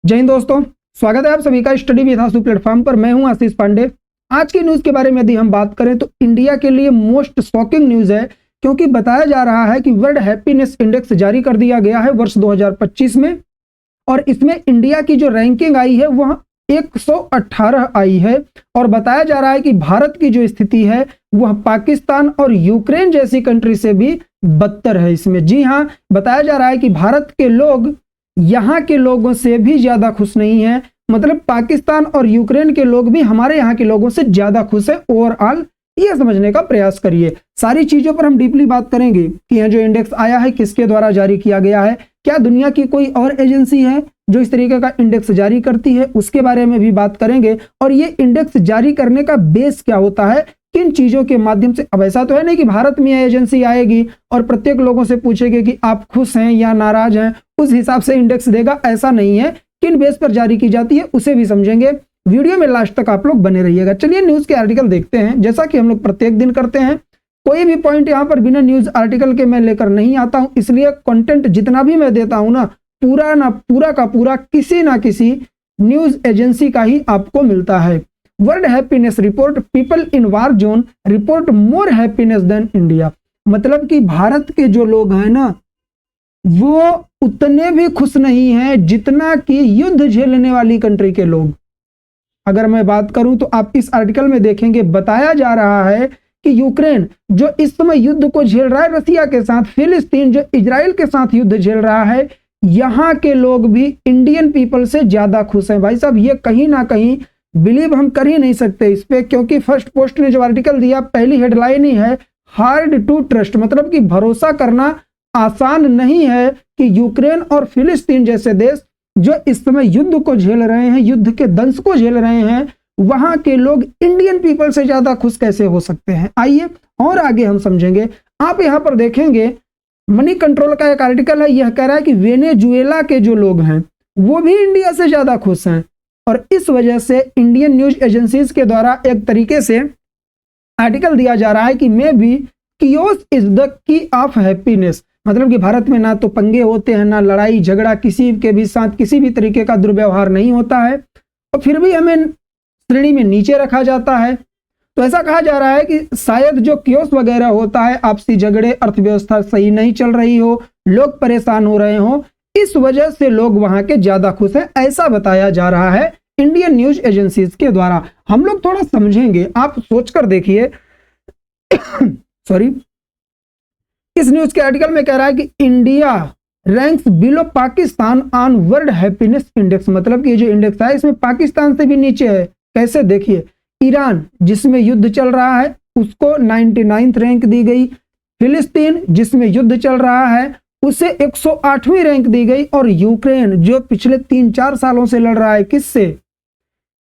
जय हिंद दोस्तों, स्वागत है आप सभी का स्टडी विद आशु प्लेटफॉर्म पर। मैं हूं आशीष पांडे। आज की न्यूज के बारे में यदि हम बात करें तो इंडिया के लिए मोस्ट शॉकिंग न्यूज है, क्योंकि बताया जा रहा है कि वर्ल्ड हैप्पीनेस इंडेक्स जारी कर दिया गया है वर्ष 2025 में, और इसमें इंडिया की जो रैंकिंग आई है वह 118 आई है। और बताया जा रहा है कि भारत की जो स्थिति है वह पाकिस्तान और यूक्रेन जैसी कंट्री से भी बदतर है इसमें। जी हां, बताया जा रहा है कि भारत के लोग यहाँ के लोगों से भी ज्यादा खुश नहीं है। मतलब पाकिस्तान और यूक्रेन के लोग भी हमारे यहाँ के लोगों से ज्यादा खुश है ओवरऑल। ये समझने का प्रयास करिए। सारी चीजों पर हम डीपली बात करेंगे कि यह जो इंडेक्स आया है किसके द्वारा जारी किया गया है, क्या दुनिया की कोई और एजेंसी है जो इस तरीके का इंडेक्स जारी करती है, उसके बारे में भी बात करेंगे। और ये इंडेक्स जारी करने का बेस क्या होता है, किन चीजों के माध्यम से। अब ऐसा तो है नहीं कि भारत में एजेंसी आएगी और प्रत्येक लोगों से पूछेगी कि आप खुश हैं या नाराज हैं, उस हिसाब से इंडेक्स देगा, ऐसा नहीं है। किन बेस पर जारी की जाती है उसे भी समझेंगे। वीडियो में लास्ट तक आप लोग बने रहिएगा। चलिए न्यूज के आर्टिकल देखते हैं। जैसा कि हम लोग प्रत्येक दिन करते हैं, कोई भी पॉइंट यहाँ पर बिना न्यूज आर्टिकल के मैं लेकर नहीं आता हूं, इसलिए कंटेंट जितना भी मैं देता हूं ना पूरा का पूरा किसी ना किसी न्यूज एजेंसी का ही आपको मिलता है। World happiness report, people in war zone report more happiness than India. मतलब कि भारत के जो लोग हैं ना वो उतने भी खुश नहीं हैं जितना कि युद्ध झेलने वाली कंट्री के लोग। अगर मैं बात करूं तो आप इस आर्टिकल में देखेंगे, बताया जा रहा है कि यूक्रेन जो इस समय युद्ध को झेल रहा है रसिया के साथ, फिलिस्तीन जो इजराइल के साथ युद्ध झेल रहा है, यहां के लोग भी इंडियन पीपल से ज्यादा खुश हैं। भाई साहब, ये कहीं ना कहीं बिलीव हम कर ही नहीं सकते इस पे, क्योंकि फर्स्ट पोस्ट ने जो आर्टिकल दिया पहली हेडलाइन ही है हार्ड टू ट्रस्ट। मतलब कि भरोसा करना आसान नहीं है कि यूक्रेन और फिलिस्तीन जैसे देश जो इस समय युद्ध को झेल रहे हैं, युद्ध के दंश को झेल रहे हैं, वहां के लोग इंडियन पीपल से ज्यादा खुश कैसे हो सकते हैं। आइए और आगे हम समझेंगे। आप यहां पर देखेंगे मनी कंट्रोल का एक आर्टिकल है, यह कह रहा है कि वेनेजुएला के जो लोग हैं वो भी इंडिया से ज्यादा खुश हैं। और इस वजह से इंडियन न्यूज एजेंसीज के द्वारा एक तरीके से आर्टिकल दिया जा रहा है कि may be chaos is the key of happiness. मतलब कि भारत में ना तो पंगे होते हैं, ना लड़ाई झगड़ा, किसी के भी साथ किसी भी तरीके का दुर्व्यवहार नहीं होता है, और फिर भी हमें श्रेणी में नीचे रखा जाता है। तो ऐसा कहा जा रहा है कि शायद जो कियोस वगैरह होता है, आपसी झगड़े, अर्थव्यवस्था सही नहीं चल रही हो, लोग परेशान हो रहे हो, इस वजह से लोग वहां के ज्यादा खुश हैं, ऐसा बताया जा रहा है इंडियन न्यूज एजेंसीज के द्वारा। हम लोग थोड़ा समझेंगे, आप सोचकर देखिए। सॉरी, इस न्यूज के आर्टिकल में कह रहा है कि India ranks below Pakistan on world happiness index. मतलब कि ये जो इंडेक्स है इसमें पाकिस्तान से भी नीचे है। कैसे, देखिए, ईरान जिसमें युद्ध चल रहा है उसको 99th रैंक दी गई, फिलिस्तीन जिसमें युद्ध चल रहा है उसे 108वीं रैंक दी गई, और यूक्रेन जो पिछले 3-4 सालों से लड़ रहा है किससे,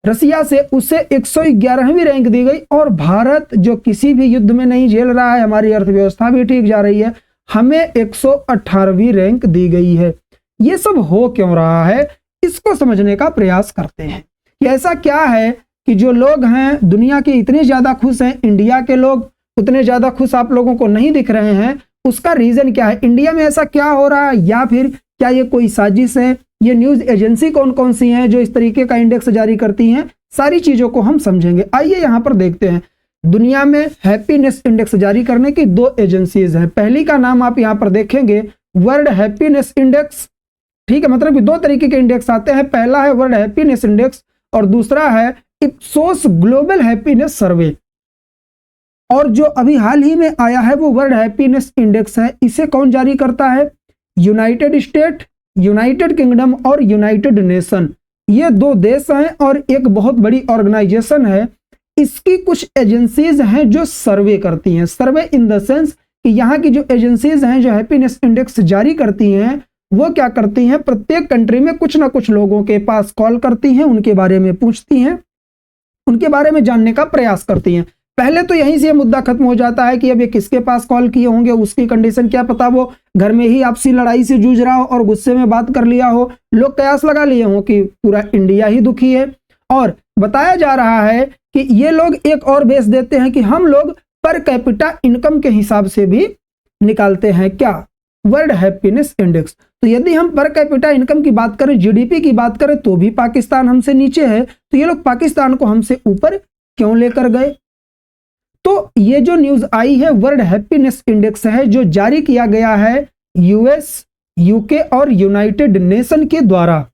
रसिया से, उसे 111वीं रैंक दी गई। और भारत जो किसी भी युद्ध में नहीं झेल रहा है, हमारी अर्थव्यवस्था भी ठीक जा रही है, हमें 118वीं रैंक दी गई है। ये सब हो क्यों रहा है, इसको समझने का प्रयास करते हैं कि ऐसा क्या है कि जो लोग हैं दुनिया के इतने ज्यादा खुश हैं, इंडिया के लोग उतने ज्यादा खुश आप लोगों को नहीं दिख रहे हैं। उसका रीजन क्या है, इंडिया में ऐसा क्या हो रहा है, या फिर क्या ये कोई साजिश है, ये न्यूज एजेंसी कौन कौन सी हैं जो इस तरीके का इंडेक्स जारी करती हैं, सारी चीजों को हम समझेंगे। आइए यहां पर देखते हैं। दुनिया में हैप्पीनेस इंडेक्स जारी करने की 2 एजेंसीज हैं। पहली का नाम आप यहां पर देखेंगे वर्ल्ड हैप्पीनेस इंडेक्स। ठीक है, मतलब कि 2 तरीके के इंडेक्स आते हैं। पहला है वर्ल्ड हैप्पीनेस इंडेक्स और दूसरा है इप्सोस ग्लोबल हैप्पीनेस सर्वे। और जो अभी हाल ही में आया है वो वर्ल्ड हैप्पीनेस इंडेक्स है। इसे कौन जारी करता है, यूनाइटेड स्टेट, यूनाइटेड किंगडम और यूनाइटेड नेशन। ये 2 देश हैं और एक बहुत बड़ी ऑर्गेनाइजेशन है। इसकी कुछ एजेंसीज हैं जो सर्वे करती हैं। सर्वे इन द सेंस कि यहाँ की जो एजेंसीज हैं जो हैप्पीनेस इंडेक्स जारी करती हैं वो क्या करती हैं, प्रत्येक कंट्री में कुछ ना कुछ लोगों के पास कॉल करती हैं, उनके बारे में पूछती हैं, उनके बारे में जानने का प्रयास करती हैं। पहले तो यहीं से मुद्दा खत्म हो जाता है कि अब ये किसके पास कॉल किए होंगे, उसकी कंडीशन क्या पता वो घर में ही आपसी लड़ाई से जूझ रहा हो और गुस्से में बात कर लिया हो, लोग कयास लगा लिए हो कि पूरा इंडिया ही दुखी है। और बताया जा रहा है कि ये लोग एक और बेस देते हैं कि हम लोग पर कैपिटा इनकम के हिसाब से भी निकालते हैं क्या, वर्ल्ड हैप्पीनेस इंडेक्स। तो यदि हम पर कैपिटा इनकम की बात करें, जीडीपी की बात करें, तो भी पाकिस्तान हमसे नीचे है। तो ये लोग पाकिस्तान को हमसे ऊपर क्यों लेकर गए? तो ये जो न्यूज आई है वर्ल्ड हैप्पीनेस इंडेक्स है, जो जारी किया गया है यूएस, यूके और यूनाइटेड नेशन के द्वारा।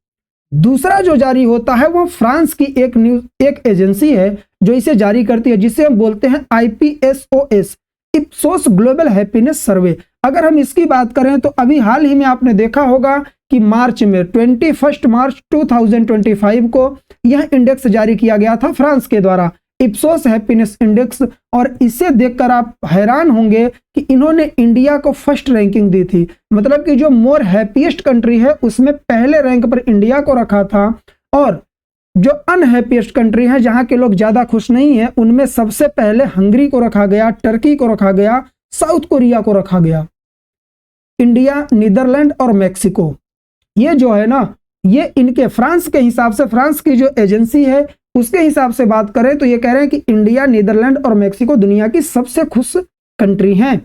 दूसरा जो जारी होता है वो फ्रांस की एक एजेंसी है जो इसे जारी करती है, जिसे हम बोलते हैं IPSOS, इप्सोस ग्लोबल हैप्पीनेस सर्वे। अगर हम इसकी बात करें तो अभी हाल ही में आपने देखा होगा कि मार्च में 21 मार्च 2025 को यह इंडेक्स जारी किया गया था फ्रांस के द्वारा, इप्सोस हैप्पीनेस इंडेक्स। और इसे देखकर आप हैरान होंगे कि इन्होंने इंडिया को फर्स्ट रैंकिंग दी थी। मतलब कि जो मोर हैप्पीएस्ट कंट्री है उसमें पहले रैंक पर इंडिया को रखा था, और जो अनहैप्पीएस्ट कंट्री है जहां के लोग ज्यादा खुश नहीं है उनमें सबसे पहले हंगरी को रखा गया, टर्की को रखा गया, साउथ कोरिया को रखा गया। इंडिया, नीदरलैंड और मैक्सिको, ये जो है ना, ये इनके फ्रांस के हिसाब से, फ्रांस की जो एजेंसी है उसके हिसाब से बात करें तो ये कह रहे हैं कि इंडिया, नीदरलैंड और मैक्सिको दुनिया की सबसे खुश कंट्री हैं।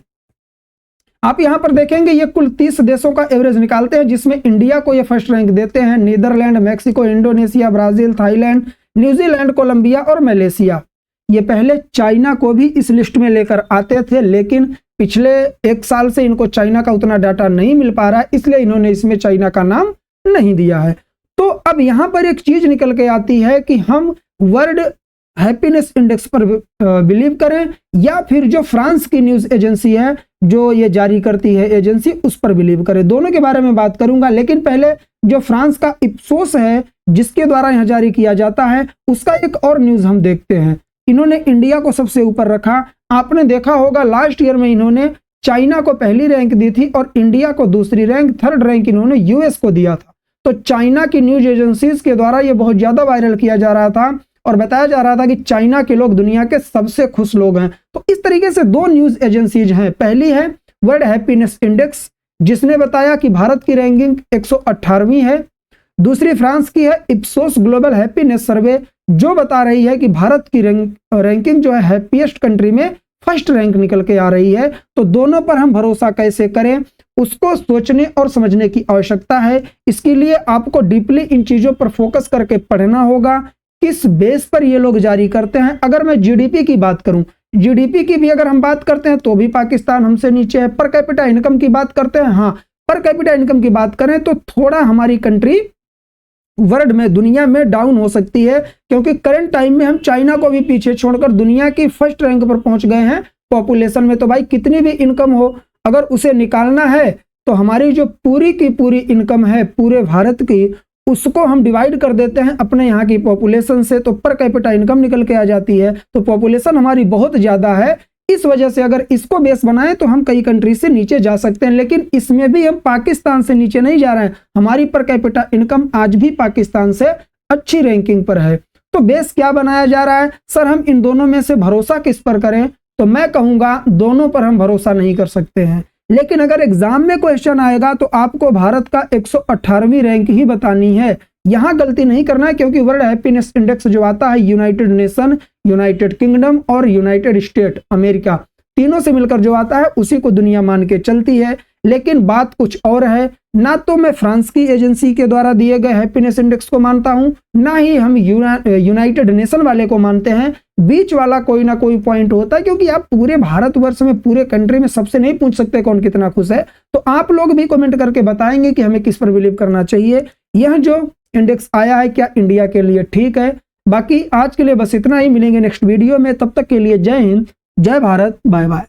आप यहां पर देखेंगे ये कुल 30 देशों का एवरेज निकालते हैं, जिसमें इंडिया को ये फर्स्ट रैंक देते हैं, Netherlands, Mexico, Indonesia, Brazil, Thailand, New Zealand, Colombia और मलेशिया। ये पहले चाइना को भी इस लिस्ट में लेकर आते थे, लेकिन पिछले 1 साल से इनको चाइना का उतना डाटा नहीं मिल पा रहा है, इसलिए इन्होंने इसमें चाइना का नाम नहीं दिया है। तो अब यहां पर एक चीज निकल के आती है कि हम वर्ल्ड हैप्पीनेस इंडेक्स पर बिलीव करें या फिर जो फ्रांस की न्यूज एजेंसी है जो ये जारी करती है एजेंसी, उस पर बिलीव करें। दोनों के बारे में बात करूंगा, लेकिन पहले जो फ्रांस का इप्सोस है जिसके द्वारा यह जारी किया जाता है उसका एक और न्यूज हम देखते हैं। इन्होंने इंडिया को सबसे ऊपर रखा। आपने देखा होगा लास्ट ईयर में इन्होंने चाइना को पहली रैंक दी थी और इंडिया को दूसरी रैंक, थर्ड रैंक इन्होंने यूएस को दिया था। तो चाइना की न्यूज एजेंसीज के द्वारा ये बहुत ज्यादा वायरल किया जा रहा था और बताया जा रहा था कि चाइना के लोग दुनिया के सबसे खुश लोग हैं। तो इस तरीके से 2 न्यूज एजेंसीज हैं। पहली है वर्ल्ड हैप्पीनेस इंडेक्स जिसने बताया कि भारत की रैंकिंग 118वीं है। दूसरी फ्रांस की है इप्सोस ग्लोबल हैप्पीनेस सर्वे जो बता रही है कि भारत की रैंकिंग जो है हैप्पीएस्ट कंट्री में फर्स्ट रैंक निकल के आ रही है। तो दोनों पर हम भरोसा कैसे करें उसको सोचने और समझने की आवश्यकता है। इसके लिए आपको डीपली इन चीजों पर फोकस करके पढ़ना होगा, किस बेस पर ये लोग जारी करते हैं। अगर मैं जीडीपी की बात करूं, जीडीपी की भी अगर हम बात करते हैं तो भी पाकिस्तान हमसे नीचे है। पर कैपिटा इनकम की बात करते हैं, हाँ पर कैपिटा इनकम की बात करें तो थोड़ा हमारी कंट्री वर्ल्ड में, दुनिया में डाउन हो सकती है, क्योंकि करंट टाइम में हम चाइना को भी पीछे छोड़कर दुनिया की फर्स्ट रैंक पर पहुंच गए हैं पॉपुलेशन में। तो भाई कितनी भी इनकम हो, अगर उसे निकालना है तो हमारी जो पूरी की पूरी इनकम है पूरे भारत की, उसको हम डिवाइड कर देते हैं अपने यहाँ की पॉपुलेशन से, तो पर कैपिटा इनकम निकल के आ जाती है। तो पॉपुलेशन हमारी बहुत ज्यादा है, इस वजह से अगर इसको बेस बनाएं तो हम कई कंट्री से नीचे जा सकते हैं, लेकिन इसमें भी हम पाकिस्तान से नीचे नहीं जा रहे हैं। हमारी पर कैपिटा इनकम आज भी पाकिस्तान से अच्छी रैंकिंग पर है। तो बेस क्या बनाया जा रहा है? सर हम इन दोनों में से भरोसा किस पर करें? तो मैं कहूंगा दोनों पर हम भरोसा नहीं कर सकते हैं। लेकिन अगर एग्जाम में क्वेश्चन आएगा तो आपको भारत का 118वीं रैंक ही बतानी है, यहां गलती नहीं करना है, क्योंकि वर्ल्ड हैप्पीनेस इंडेक्स जो आता है यूनाइटेड नेशन, यूनाइटेड किंगडम और यूनाइटेड स्टेट अमेरिका, तीनों से मिलकर जो आता है उसी को दुनिया मान के चलती है। लेकिन बात कुछ और है, ना तो मैं फ्रांस की एजेंसी के द्वारा दिए गए हैप्पीनेस इंडेक्स को मानता हूं, ना ही हम यूनाइटेड नेशन वाले को मानते हैं। बीच वाला कोई ना कोई पॉइंट होता है, क्योंकि आप पूरे भारतवर्ष में, पूरे कंट्री में सबसे नहीं पूछ सकते कौन कितना खुश है। तो आप लोग भी कमेंट करके बताएंगे कि हमें किस पर बिलीव करना चाहिए। यह जो इंडेक्स आया है क्या इंडिया के लिए ठीक है? बाकी आज के लिए बस इतना ही, मिलेंगे नेक्स्ट वीडियो में, तब तक के लिए जय हिंद, जय भारत, बाय बाय।